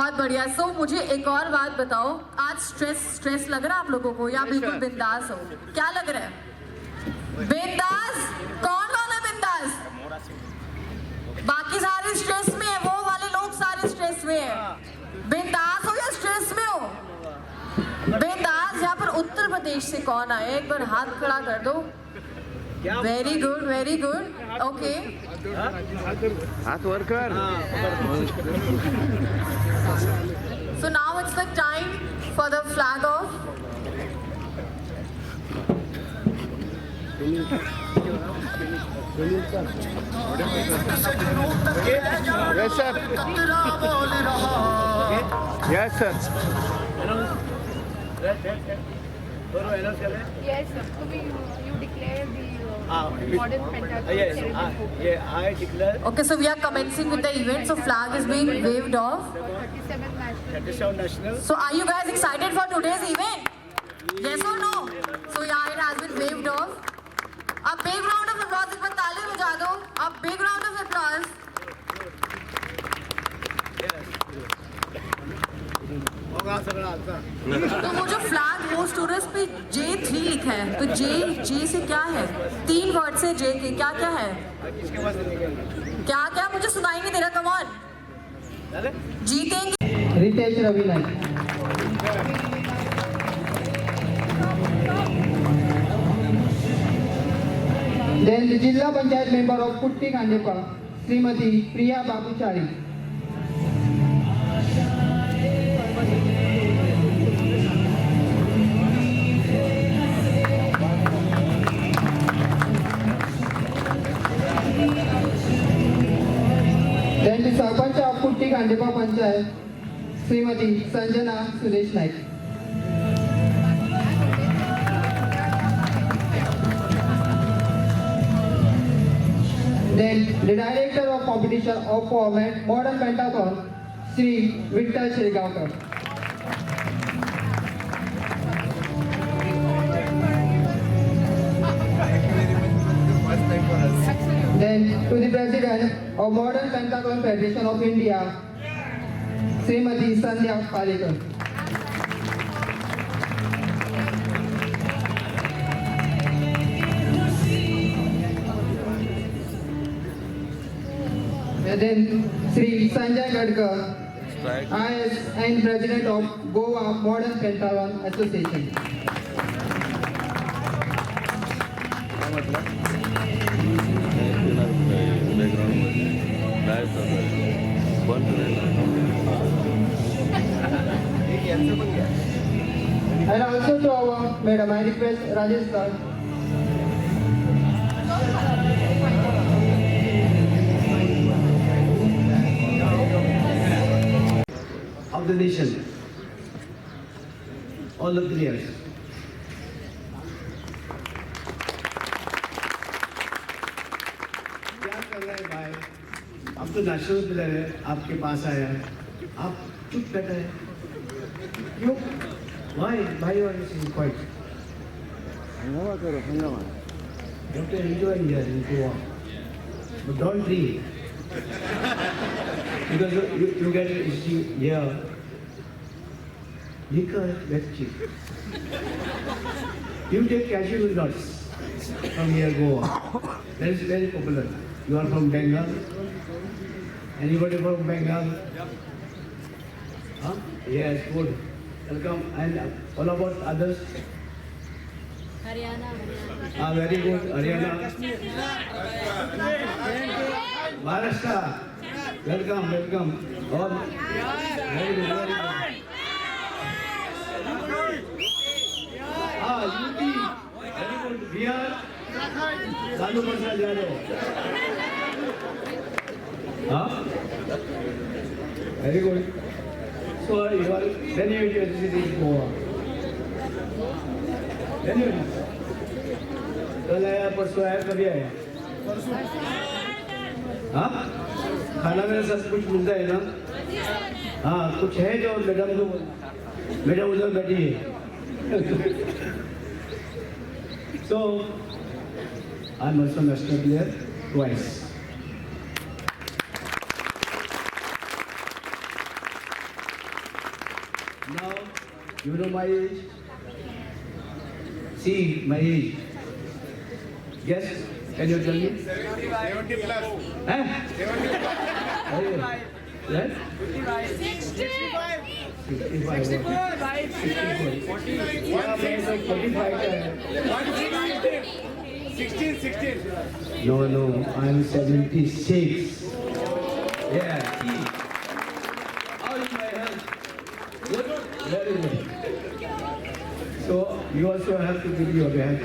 बहुत बढ़िया। सो मुझे एक और बात बताओ, आज स्ट्रेस लग रहा है आप लोगों को या बिल्कुल बिंदास हो? क्या लग रहा है? बिंदास? कौन कौन है बिंदास? बाकी सारे स्ट्रेस में है, वो वाले लोग सारे स्ट्रेस में है। बिंदास हो या स्ट्रेस में हो? बिंदास। यहाँ पर उत्तर प्रदेश से कौन आए? एक बार हाथ खड़ा कर दो। Very good, very good. Okay, हाथ worker. So now it's the time for the flag off. Yes, sir. Yes, sir. Yes, sir. So you declare the modern pentagon. Yes, I declare. Okay, so we are commencing with the event. So flag is being waved off. 37 national. So are you guys excited for today's event? Yes or no? So yeah, it has been waved off. A big round of applause. एक बार ताली बजा दो. A big round of applause. तो वो जो flag host हो रहा है, इस पे J3 लिखा है, तो J से क्या है? 3 वर्ड से J के क्या क्या है? क्या क्या मुझे सुनाई नहीं दे रहा। कम ऑन, जीतेंगे। रितेश रवि नाईक। Then जिल्हा पंचायत मेंबर ऑफ कुट्टी खांडेपा श्रीमती प्रिया बाबूचारी। Then सरपंच ऑफ कुट्टी खांडेपा panchayat Shrimati Sanjana Suresh Naik. Then the director of competition of format modern pentagon Sri Vittal Shrigaonkar. Then to the president of modern pentagon federation of India Srimati Sandhya Palekar. And then Sri Sanjay Gadkar, IS and President of Goa Modern Pentagon Association. And also to our Madam, I request Rajesh sir. Of the nation, all the players. क्या कर रहे हैं भाई? अब तो national player है, आपके पास आया है, आप चुप बैठे हैं, क्यों? Why? Why you are saying quiet? हंगामा करो, हंगामा। You have to enjoy here in Goa, but don't drink. Because you get here, liquor very cheap. You take cashew nuts from here, Goa. That is very popular. You are from Bengal. Anybody from Bengal? Huh? Yes, good. Welcome. And all about others? Haryana. Ah, very good. Haryana. Maharashtra. Welcome, welcome. All very good, very good. Ah, UP. Very good. Bihar. Lalu Prasad Yadav. Huh? Very good. So you are then you visit Goa. Then you कल आया परसों आया कभी आया? हाँ? खाना में सब कुछ मिलता है ना? हाँ, कुछ है जो मैडम उधर बैठी है। So, I'm also national player twice. Now, you know my age? See my age. Guess? Can you tell me? 70 plus. Huh? 70 plus. Yes? 65. 65. 16. No, I'm 76. Yeah, see. How is my health? Good? Very good. So, you also have to give your hand.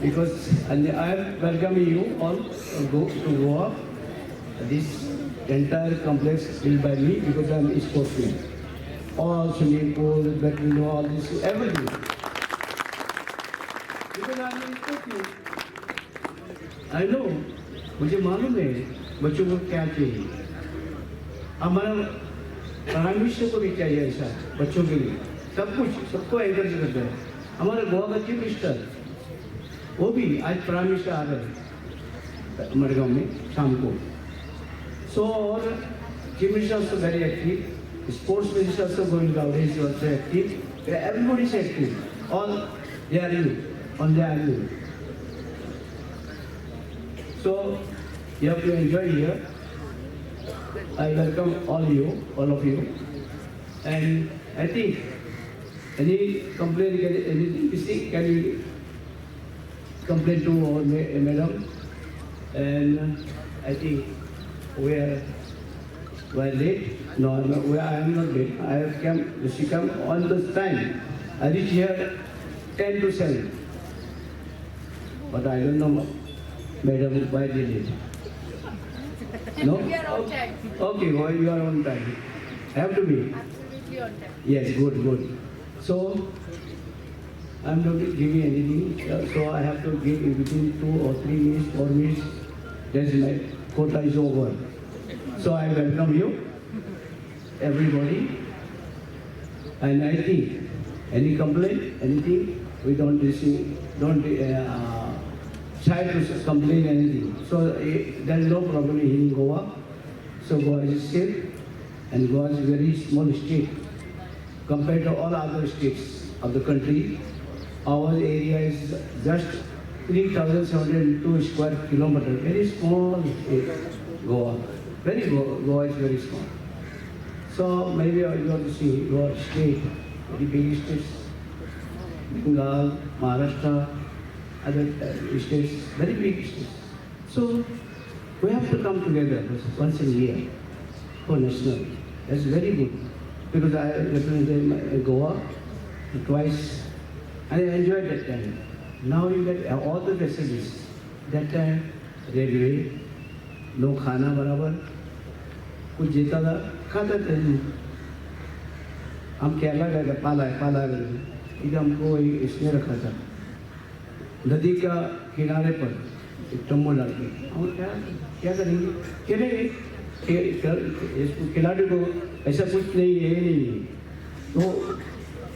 Because I am welcoming you all to Goa. This entire complex is built by me because I am a sportsman. All swimming pool, badminton, all this, everything. Because I am a sportsman. I know, मुझे मालूम है बच्चों को क्या चाहिए. हमारा prime minister को भी चाहिए ऐसा बच्चों के लिए. सब कुछ सबको एनकरेज करता है. हमारे गोवा का चीफ मिनिस्टर वो भी आज प्राइम मिनिस्टर आ रहे हैं मडगांव में शाम को. सो और chief minister also very active. Sports minister also going out is also active. Everybody is active. All they are you on they are you. So you have to enjoy here. I welcome all of you, and I think any complaint, anything you see, can you complain to our madam? And I think we are late. No, I am not late. I have come. She come on the time. I reach here 10 to 7, but I don't know. Madam, why did it? No? We are on time. Okay, well, you are on time. Have to be. Absolutely on time. Yes, good. So, I'm not giving anything. So, I have to give in between 2 or 3 minutes, 4 minutes. That's my quota is over. So, I welcome you, everybody. And I think any complaint, anything, we don't receive, try to complain anything. So there is no problem in Goa. So Goa is safe, and Goa is a very small state compared to all other states of the country. Our area is just 3,702 square kilometers. Very small state, Goa. Goa is very small. So maybe you want to see your state, very big states, Bengal, Maharashtra, other states, very big states. So we have to come together once a year for national. That's very good because I represented Goa twice. I enjoyed that time. Now you get all the facilities. That time, railway, no khana barabar, कुछ जीता था खाता था. हम केरला गए थे पाला इधर हमको इसने रखा था नदी का किनारे पर एक तम्बू डाल के. हम क्या करेंगे, खेलेंगे. इसको खिलाड़ी को ऐसा कुछ नहीं है, नहीं है तो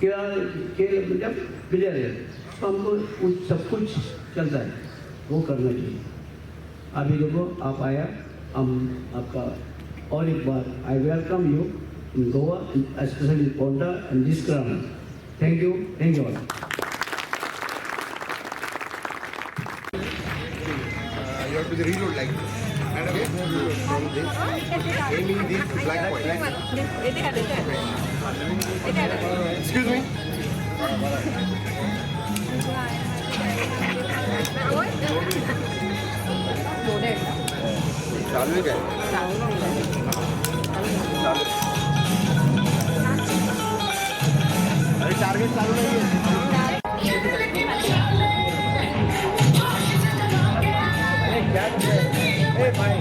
क्या जब प्लेयर है तो हमको सब कुछ चलता है, वो करना चाहिए. अभी देखो आप आया, हम आपका और एक बार I welcome you in Goa, specially Ponda and this ground. Thank you all. You have to reload like this. And again, from this, aiming these black points. Excuse me. चालू है क्या? चालू. अरे टारगेट चालू नहीं है. Hey, bye.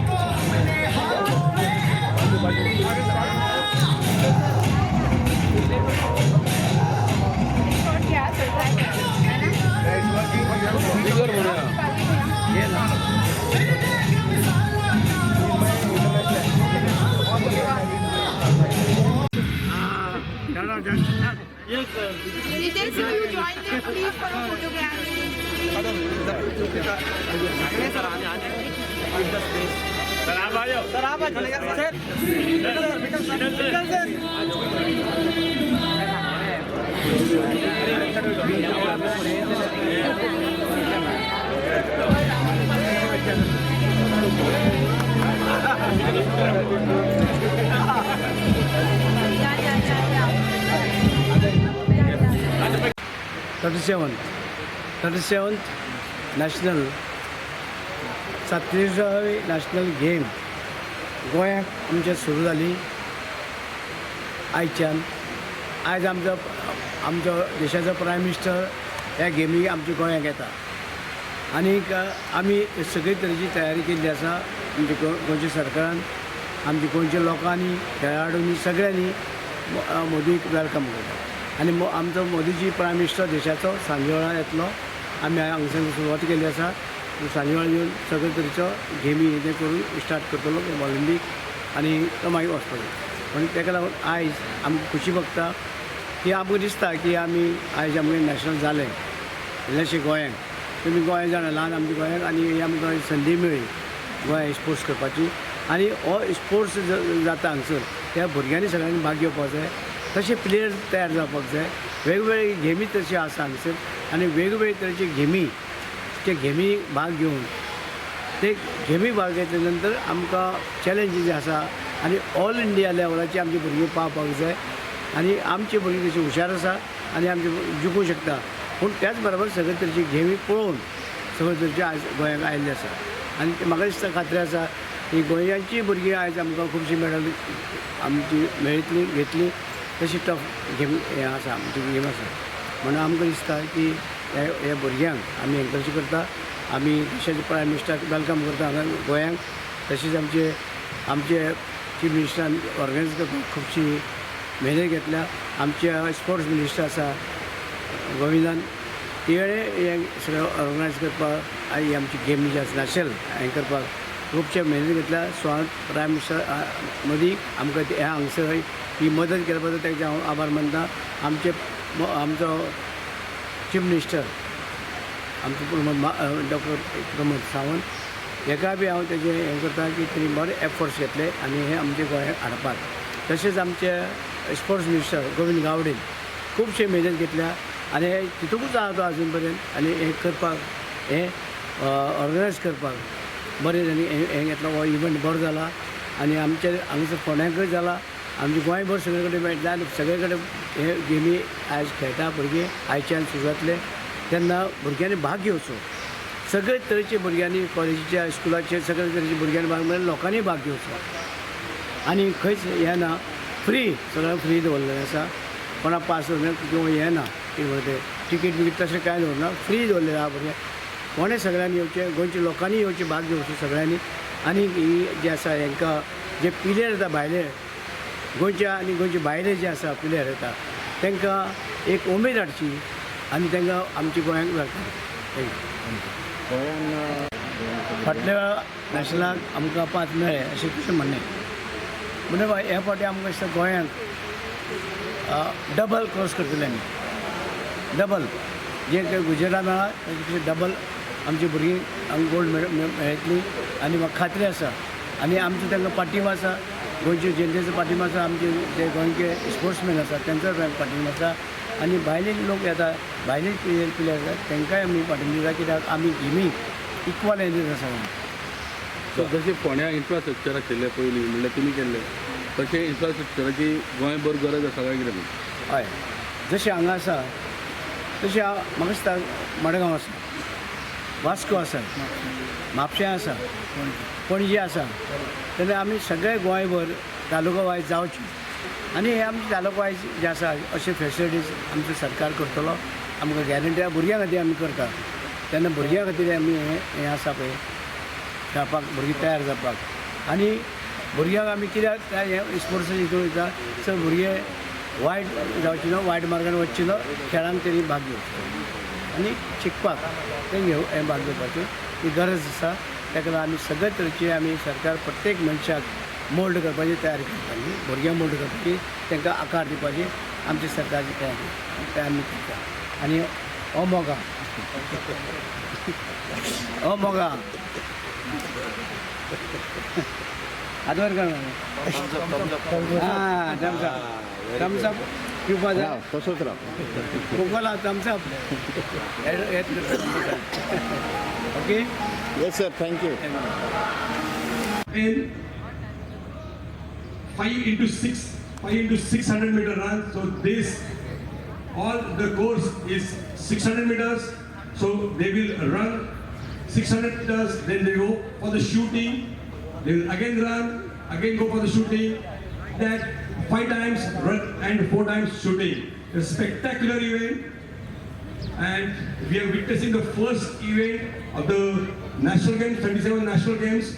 Details, if you join them, please for a photograph. Sir आप आ जाओ. सर आप आ जाओ. सर 37th नॅशनल 37वी नॅशनल गेम गोंयांत आमच्या सुरू जाली आयच्यान. आयज आमचो देशाचो प्रायम मिनिस्टर ह्या गेमी आमच्या गोंयांत येता आनीक आमी सगळे तरेची तयारी केल्ली आसा आमच्या गोंयच्या सरकारान, आमच्या गोंयच्या लोकांनी, खेळाडूंनी सगळ्यांनी मोदीक वेलकम करता. आनी आमचो मोदीजी प्रायम मिनिस्टर देशाचो सांजे वेळार येतलो. आमी हांगसर सुरवात केल्ली आसा. सांजे वेळार येवन सगळे तरेच्यो गेमी हे करून स्टार्ट करतलो ऑलिंपीक आनी तो मागीर वचतलो. पण ताका लागून आयज आमकां खुशी भोगता की आमकां दिसता की आमी आयज आमगे नॅशनल जालें इल्लेशें गोंयांत. तुमी गोंय जाणा ल्हान आमच्या गोंयांत आनी आमकां संदी मेळ्ळी गोंय स्पोर्ट्स करपाची. आनी हो स्पोर्ट्स जाता हांगसर त्या भुरग्यांनी सगळ्यांनी भाग घेवपाक जाय. तशे प्लेयर्स तयार जावपाक जाय. वेगवेगळे गेमी तशे आसा हांगसर आनी वेगवेगळे तरेचे गेमी ते गेमी भाग घेवन ते गेमी भाग घेतल्या नंतर आमकां चॅलेंजीस आसा आनी ऑल इंडिया लेवलाची आमची भुरगीं पावपाक जाय. आनी आमची भुरगीं तशी हुशार आसा आनी आमचे जिखूंक शकता. पूण त्याच बरोबर सगळे तरेची गेमी पळोवन सगळे तरेचे आयज गोंयांत आयिल्ले आसा. आनी म्हाका दिसता खात्री आसा की गोंयांची भुरगीं आयज आमकां खुबशी मेडल आमची मेळटली घेतली. तशी टफ गेम हें आसा आमची गेम आसा. म्हणून आमकां दिसता की हे भुरग्यांक आमी एनकरेज करता. आमी देशाचे प्रायम मिनिस्टराक वेलकम करता हांगा गोंयांक. तशीच आमचे चीफ मिनिस्टरान ऑर्गनायज करपाक खुबशी मेहनत घेतल्या. आमचे स्पोर्ट्स मिनिस्टर आसा गोविंदान तेणे हे सगळें ऑर्गनायज करपाक आनी आमची गेम जी आसा नॅशनल हें करपाक खुबशे मेहनत घेतल्या. सो प्रायम मिनिस्टर मोदी आमकां ह्या हांगसर ही मदत केल्या बद्दल ताचे हांव आभार मानता. आमचो चीफ मिनिस्टर आमचो डॉक्टर प्रमोद सावंत हेका बी हांव तेजें हें करता की तेणी बरे एफर्ट्स घेतले आनी हे आमचे गोंयांत हाडपाक. तशेंच आमचे स्पोर्ट्स मिनिस्टर गोविंद गावडे खुबशे मेहनत घेतल्या आनी हे तितूंकूच आहा तो आजून पर्यंत. आनी हें करपाक हें ऑर्गनायज करपाक बरें आनी हें घेतलो. हो इव्हेंट बरो जाला आनी आमचे हांगसर फोंड्यांकय जाला. आमचे गोंयभर सगळे कडेन मेळटा आनी सगळे कडेन हे गेमी आयज खेळटा भुरगीं. आयच्यान सुरू जातले तेन्ना भुरग्यांनी भाग घेवचो. सगळे तरेचे भुरग्यांनी कॉलेजीच्या स्कुलाचे सगळे तरेचे भुरग्यांनी भाग म्हणजे लोकांनी भाग घेवचो. आनी खंयच हें ना, फ्री सगळें फ्री दवरलेलें आसा. कोणाक पास किंवा हें ना कितें म्हणटा तें टिकेट बिकेट तशें कांय दवरना, फ्री दवरलेलें आहा भुरग्यांक. कोणें सगळ्यांनी येवचें, गोंयच्या लोकांनी येवचें, भाग घेवचें सगळ्यांनी. आनी ही जे आसा हांकां जे प्लेयर येता भायले गोंयच्या आनी गोंयचे भायले जे आसा प्लेयर येता तांकां एक उमेद हाडची आनी तांकां आमच्या गोंयांक व्हरता. फाटल्या नॅशनलाक आमकां 5 मेळ्ळे अशें तुजें म्हणणें. म्हणजे ह्या फावटी आमकां दिसता गोंयांत डबल क्रॉस करतले आमी. डबल जे गुजरात मेळ्ळा तेचे डबल आमची भुरगीं आमकां गोल्ड मेळटली आनी म्हाका खात्री आसा. आनी आमचो तांकां पाठिंबो आसा, गोंयचे जनतेचो पाठिंबो आसा, आमचे जे गोंयचे स्पोर्ट्समॅन आसा तांचो पाठिंबो आसा. आनी भायले लोक येता, भायले प्लेयर आसात तांकांय आमी पाठिंबो दिता. कित्याक आमी गेमी इक्वल हें दिता सगळ्यांक. सो जशें फोंड्या इन्फ्रास्ट्रक्चराक केल्ले पयलीं म्हणल्यार तुमी केल्ले तशें इन्फ्रास्ट्रक्चराची गोंयभर गरज आसा काय कितें? हय, जशें हांगा आसा तशें म्हाका दिसता मडगांव आसा, वास्को आसा, म्हापश्यां आसा, पणजे आसा. तेन्ना आमी सगळे गोंयभर तालुका वायज जावची आनी हे आमचे तालुका वायज जे आसा अशे फेसिलिटीज आमचो सरकार करतलो. आमकां गॅरंटी भुरग्यां खातीर आमी करता. तेन्ना भुरग्यां खातीर आमी हें आसा पळय खेळपाक भुरगीं तयार जावपाक. आनी भुरग्यांक आमी कित्याक हें स्पोर्ट्साचे हितून वयता सर भुरगे वायट जावचे ना, वायट मार्गान वचचे ना, खेळांत तरी भाग घेवचो आनी शिकपाक ते हें भाग घेवपाची ही गरज आसा. ताका लागून आमी सगळे तरेची आमी सरकार प्रत्येक मनशाक मोल्ड करपाची तयारी करता. भुरग्यांक मोल्ड करपाची, तांकां आकार दिवपाची आमची सरकारची तयारी आमी करता. आनी हो मोगा हो मोगा आदवर कर हां थम्सअप कृपा तसंच राहा. Coca Cola Thums Up okay. Yes sir, thank you. in 5 into 600 meter run. So this, all the course is 600 meters. So they will run 600 meters, then they go for the shooting. They will again run, again go for the shooting. That 5 times run and 4 times shooting. A spectacular event. And we are witnessing the first event of the National Games, 27 National Games.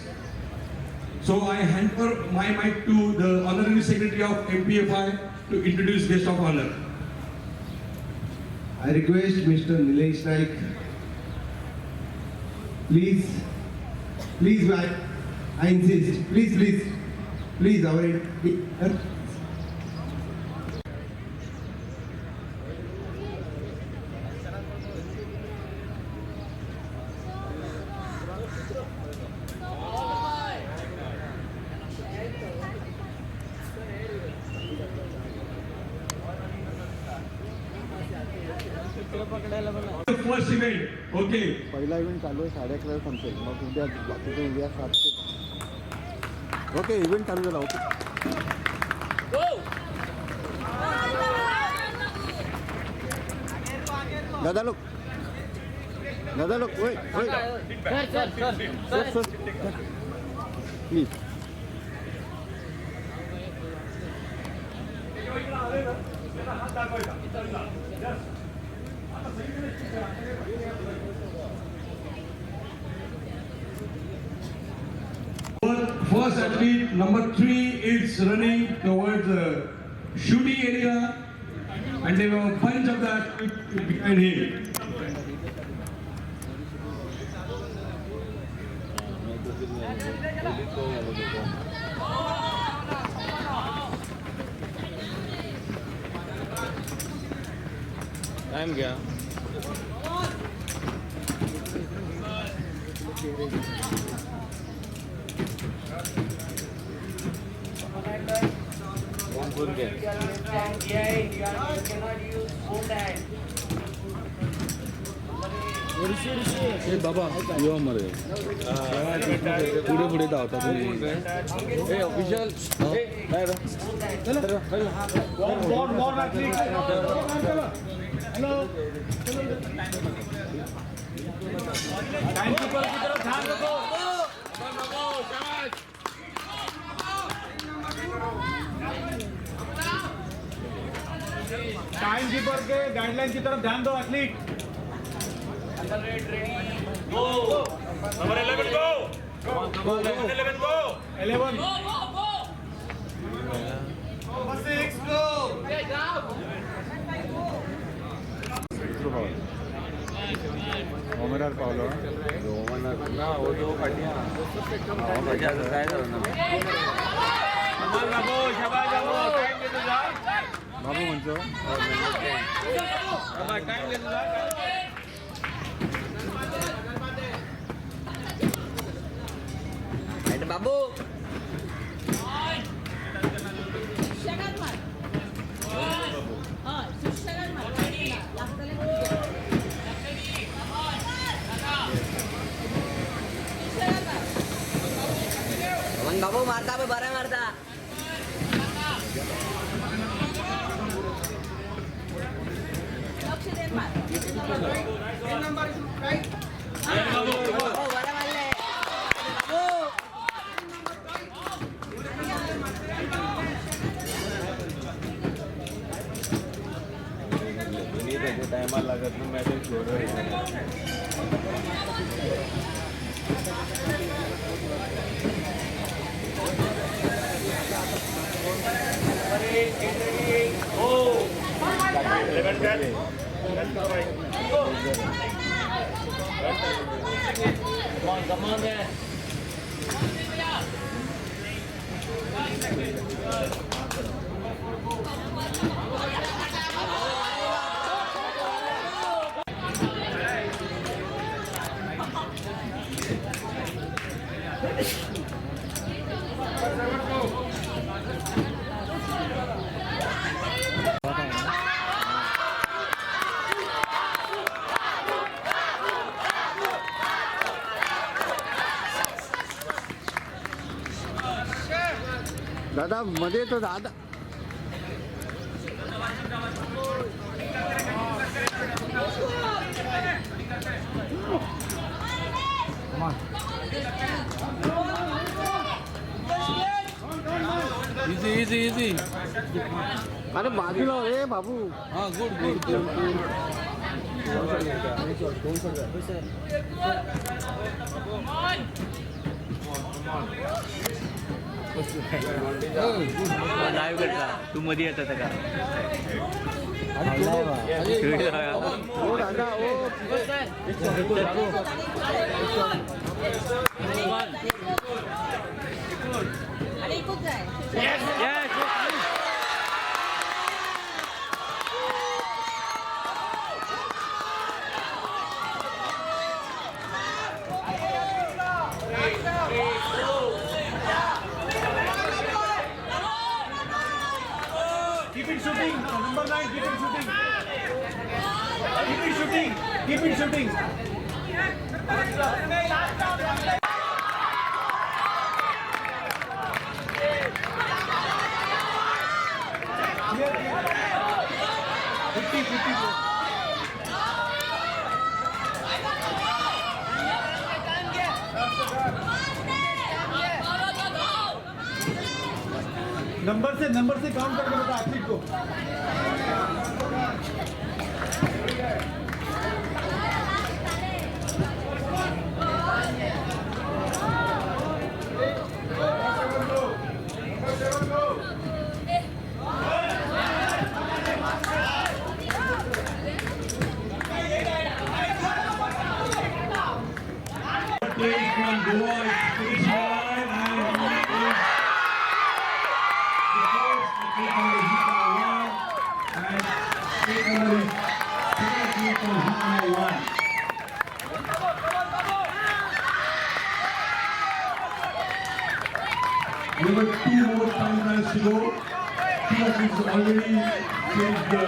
So I hand over my mic to the Honorary Secretary of MPFI to introduce guest of honor. I request Mr. Nilesh Naik, please, I insist, please, our The first event, okay. पहिला event चालू आहे 11:30 संपेल. मग उद्या बाकीचे उद्या 7 ते. Okay, event चालू झाला. ओके. दादा लोक ओय sir please. First athlete, number 3, is running towards the shooting area, and there were a bunch of the athletes behind him. Time गया. बाबा यो मरे पुढे धावता तुम्ही. ऑफिशियल टाइम कीपर के गाइडलाइन की तरफ ध्यान दो. Athlete number 11 go. 11 go. 11 6 go. ओमरार पावलो ना वो जो काढल्या काय झालं ना. शाबाश बाबू. टाइम दे तुझा बाबू म्हणतो. टाइम दे तुझा. बाबू बाबू मारता बरं मारता. टाइमाला लागत ना मॅच छोड़ Come on there. दादा मध्ये तो दादा इझी इझी इझी. अरे बाजूला हो रे बाबू. हां गुड गुड गुड. लाईव्ह करता तू मध्ये येतात का ओ दादा ओ Keep it shooting. Number 9, keep it shooting. Keep it shooting. Keep it shooting. Number से काउंट करके बता एथलीट को. We have 2 more time trials to go. Team of is already finished the.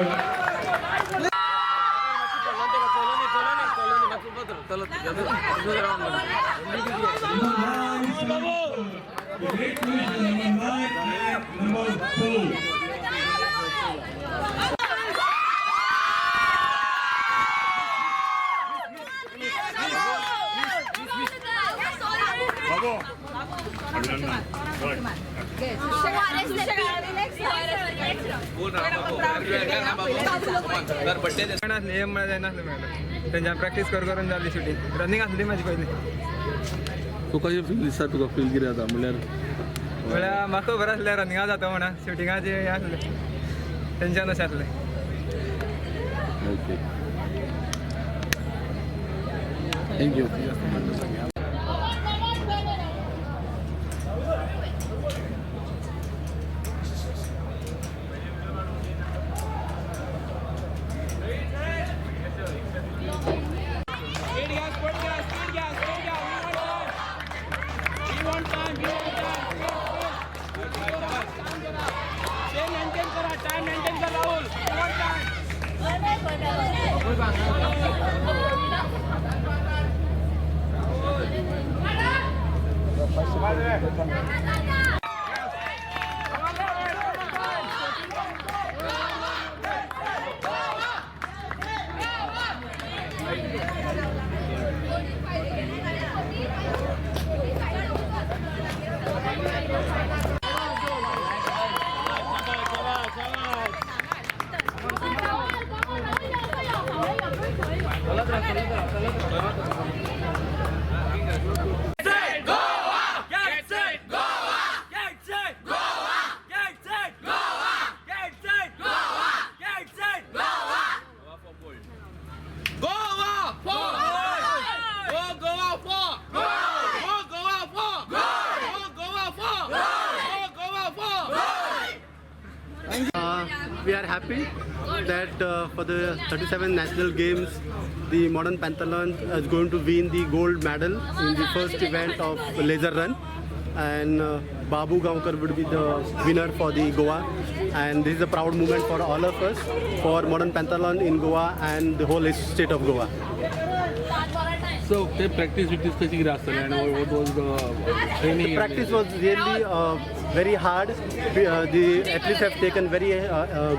Great finish number 9 and number 4. त्यांच्या practice करून जाली shooting running असली माझी पहिली. तू कशी फील दिसता तुका फील कितें जाता म्हणल्यार म्हाका खबर आसलें रनिंगा जाता म्हणा शूटिंगाचे हें आसलें टेंशन अशें आसलें. Okay thank you. We are happy that for the 37th National Games, the modern pentathlon is going to win the gold medal in the first event of laser run, and Babu Gaonkar would be the winner for the Goa, and this is a proud moment for all of us, for modern pentathlon in Goa and the whole state of Goa. So they practice with this kachigri asana and what was the training? The practice was really very hard. The athletes have taken very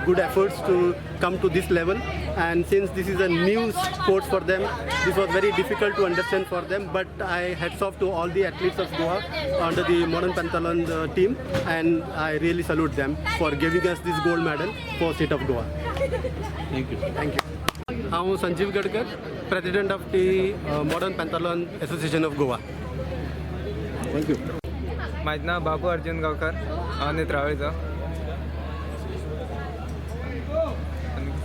good efforts to come to this level, and since this is a new sport for them, this was very difficult to understand for them. But I hats off to all the athletes of Goa under the modern pentathlon team, and I really salute them for giving us this gold medal for state of Goa. Thank you. Thank you. I'm Sanjeev Gadkar, President of the Modern Pentathlon Association of Goa. Thank you. माझं नाव बाबू अर्जुन गावकर हांव नेत्रावळीचो.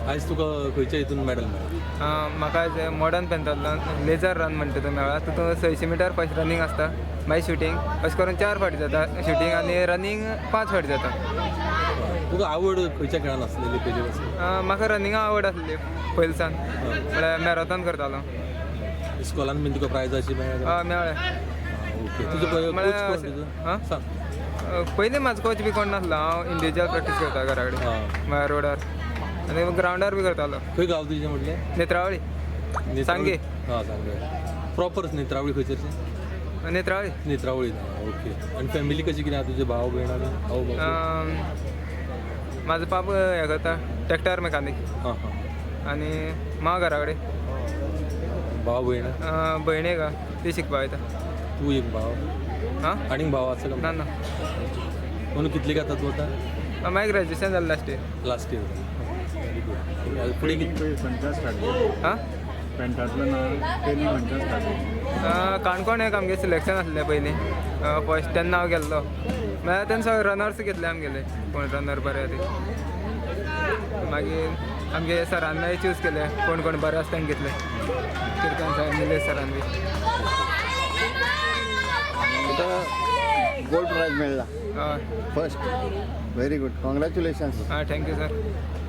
आयज तुका खंयच्या हितून medal मेळ्ळा? म्हाका modern पेंटातल्यान laser run म्हणटा तो मेळ्ळा. तितून 600 मीटर फर्स्ट रनिंग आसता, मागीर शूटिंग अशें करून 4 फावटी जाता शूटिंग आनी रनिंग 5 फावटी जाता. तुका आवड खंयच्या खेळान आसलेली पयली पासून? म्हाका रनिंगा आवड आसली पयलीसान, म्हळ्यार मॅरेथॉन करतालो. इस्कॉलान बीन तुका प्रायज अशी मेळ्ळ्या? मेळ्ळें. ओके. तुजो पयलीं म्हाजो कोच बी कोण नासलो, हांव इंडिविज्युअल प्रॅक्टीस करता घरा कडेन म्हळ्यार रोडार आनी ग्रावंडार बी करतालो. खंय गांव तुजें म्हटलें? नेत्रावळी सांगे. सांगे. प्रॉपर नेत्रावळी खंयसरचें? नेत्रावळी. नेत्रावळी. ओके. आनी फॅमिली कशी कितें आहा तुजे भाव भयण आनी भाऊ? म्हाजो बाप हें करता ट्रॅक्टर मेकानीक. आनी मांव घरा कडेन. भाव भयण? भयण एक ती शिकपा वयता. तूं एक भाव? आनीक भाव आसा का? ना. म्हणून कितले घेता तूं आतां? मागीर ग्रॅज्युएशन जालें last year. Last year. Very good. फुडें कितें? काणकोण एक आमगे सिलेक्शन आसलें पयलीं फर्स्ट तेन्ना हांव गेल्लो. म्हळ्यार तेन्ना सगळे रनर्स घेतले आमगेले कोण रनर बरे ती. मागीर आमगे सरान मागीर चूज केले कोण कोण बरे आसा तांकां घेतले. किर्तन सर निलेश सरान बी. तुका गोल्ड प्रायज मेळ्ळा first. Very good. Congratulations. Thank you sir.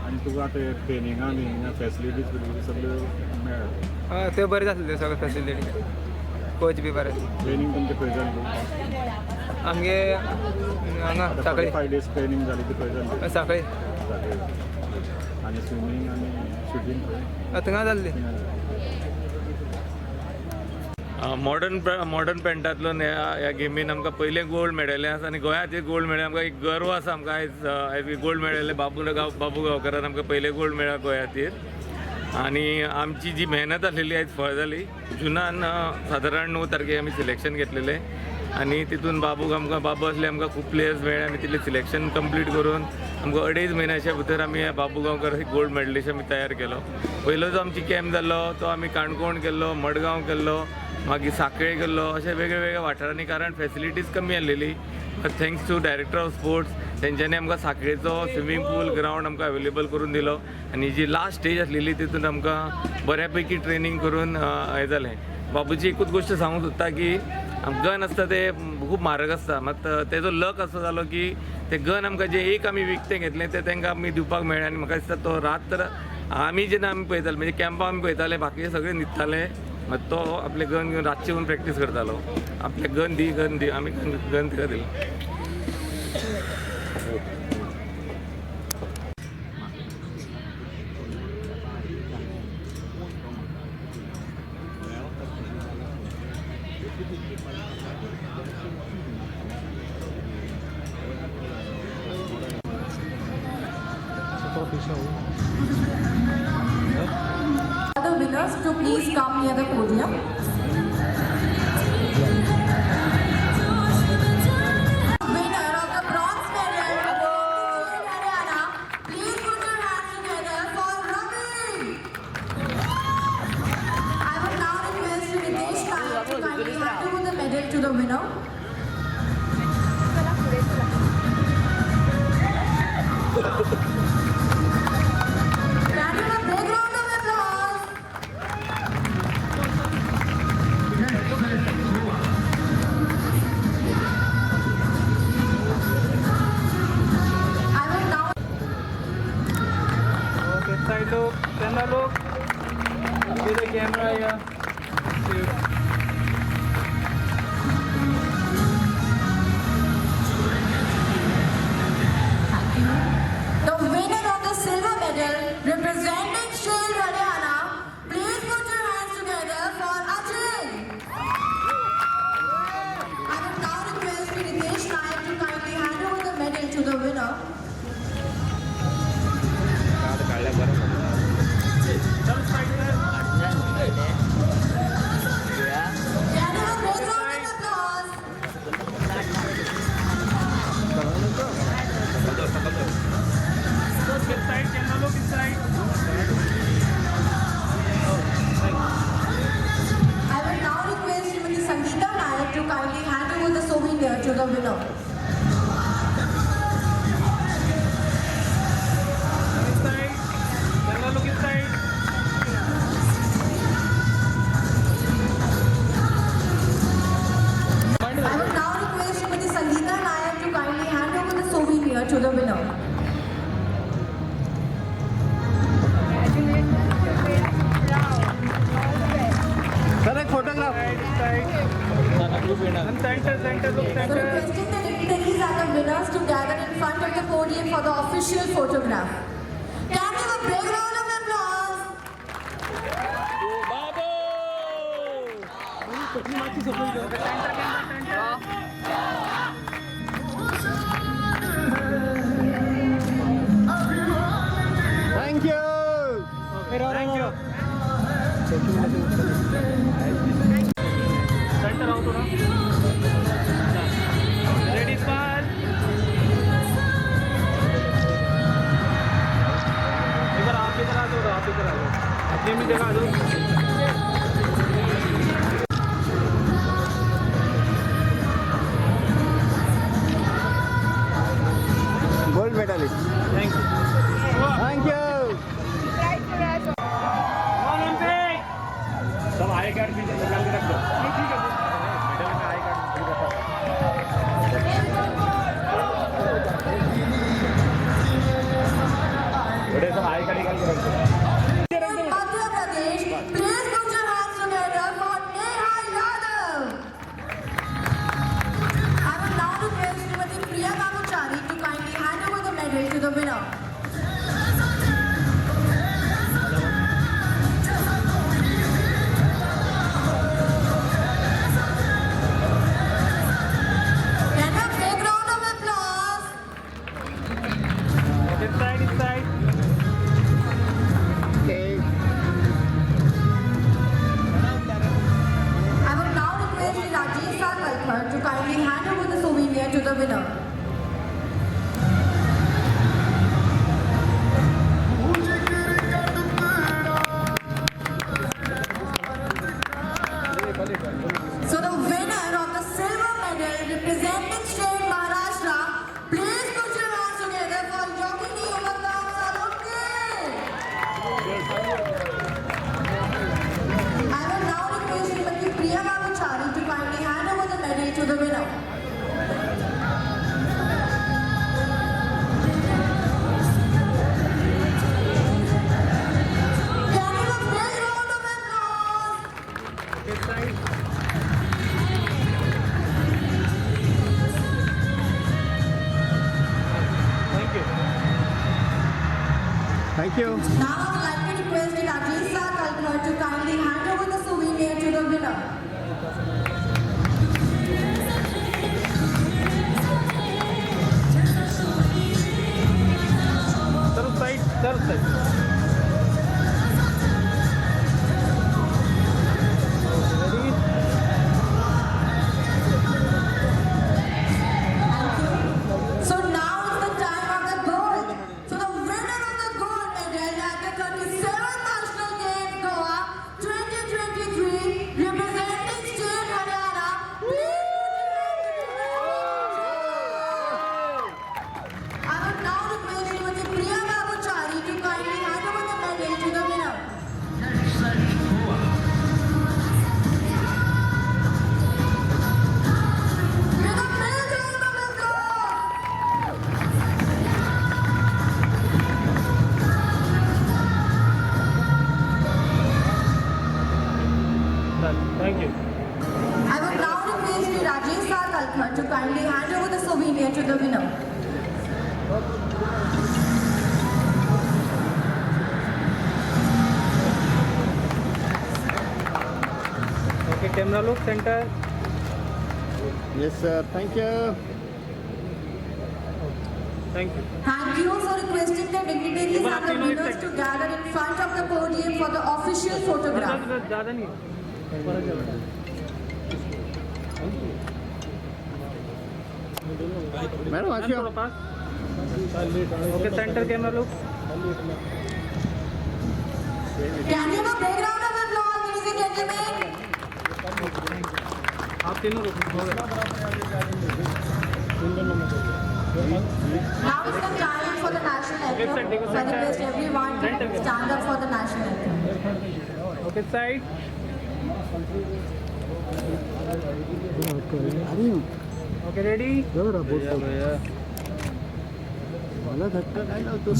आनी तुका आतां ट्रेनिंगा बी फॅसिलिटीज बी सगळ्यो मेळ्ळा? त्यो बरें जातले सगळे फॅसिलिटी. कोच बी बरें. ट्रेनिंग तुमचें खंय जालें? आमगे हांगा सांकळी. 5 days ट्रेनिंग जाली ती खंय जाली? सांकळी. आनी स्विमींग आनी शूटिंग थिंगा जाल्ली. मॉडर्न पेंटातल्यान ह्या गेमीन आमकां पयले गोल्ड मेडले आसा आनी गोंयांत एक गोल्ड मेळ्ळें. आमकां एक गर्व आसा आमकां आयज गोल्ड मेळयले. बाबू गांवकारान आमकां पयले गोल्ड मेळ्ळा गोंयांतीर. आनी आमची जी मेहनत आसलेली आयज फळ जाली. जुनान सादारण 9 तारखेक आमी सिलेक्शन घेतलेलें आनी तितून बाबू आसले आमकां खूब प्लेयर्स मेळ्ळे आनी तितलें सिलेक्शन कंप्लीट करून आमकां 2.5 म्हयन्याच्या भितर आमी बाबू गांवकार गोल्ड मेडलिस्ट आमी तयार केलो. पयलो जो आमची कॅम्प जाल्लो तो आमी काणकोण केल्लो, मडगांव केल्लो, मागीर सांखळे केल्लो, अशे वेगळ्या वाठारांनी कारण फॅसिलिटीज कमी आसलेली. Thanks to director of sports तेंच्यांनी आमकां सांखळेचो स्विमींग पूल ग्रावंड आमकां अवेलेबल करून दिलो आनी जी लास्ट स्टेज आसलेली तितून आमकां बऱ्यापैकी ट्रेनींग करून हें जालें. बाबूची एकूच गोश्ट सांगूंक सोदता की गन आसता ते खूब म्हारग आसता. मात तेजो लक असो जालो की ते गन आमकां जे एक आमी विकतें घेतलें तें तांकां आमी दिवपाक मेळ्ळें आनी म्हाका दिसता तो रात्र आमी जेन्ना आमी पळयताले म्हणजे कॅम्पां आमी पळयताले बाकीचे सगळे न्हिदताले. मात तो आपले गन घेवन रातचे येवन प्रॅक्टीस करतालो. आपले गन दी आमी गन तिका दिलो. The winners to please come near the podium. Winner of the bronze medal for Haryana, please put your hands together for Ravi. I would now request Nitesh Naik to kindly hand over the medal to the winner. Camera here. The winner of the silver medal representing Haryana, please put your hands together for Ajay. look inside. I will now request Srimati Sangeeta Nayak to kindly hand over the souvenir to the winner. Inside. Kendra, look inside. I will now request Srimati Sangeeta Nayak to kindly hand over the souvenir to the winner. Sir, एक photograph. And center, look So center. requesting the dignitaries and the winners to gather in front of the podium for the official photograph. Can we have a big round of applause? Thank you. Thank you. Center out थोड़ा. Ready, smile. इधर आप इधर आ जाओ, आप इधर आ जाओ. अपनी भी जगह आ जाओ. Gold medalist. Thank you. Thank you. Olympic. सब आई कार्ड भी निकाल के रख दो. ठीक है. मेडल में आई कार्ड भी रखा. बड़े सब आई कार्ड निकाल के रख दो. Madhya Pradesh, please put your hands together for Neha Yadav. I will now request Srimati Priya Kamuchari to kindly hand over the medal to the winner. Can we have a big round of applause? Inside. Okay. I will now request Rajesh Sakalkar to kindly hand over the souvenir to the winner. So the winner of the silver medal representing state Maharashtra, please put your hands together for Yogini Umattam Salunke. I will now request Srimati Priya Kamuchari to kindly hand over the medal to the winner. Can we have a big round of applause? Thank you. Now I would like to request Rajesh Sakalkar to kindly hand over the souvenir to the winner. Sir, side. So now is the time of the gold. So the winner of the gold medal at the 37th National Games Goa 2023 representing state Haryana. I would now request Srimati Priya Kamuchari to kindly hand over the medal to the winner. With a big round of applause. Thank you. I would now request Rajesh Sakalkar to kindly hand over the souvenir to the winner. Okay, camera look center. Yes, sir. Thank you. Thank you. Thank you for requesting the dignitaries and the winners to gather in front of the podium for the official photograph. ज़्यादा नहीं. Madam, थोड़ा पास. Okay, center camera look. Can you have a big round of applause, ladies and gentlemen? आप तीनों Now is the time for the national anthem. So I request everyone to stand up for the national anthem. Okay side okay ready मला धक्का काय लावतो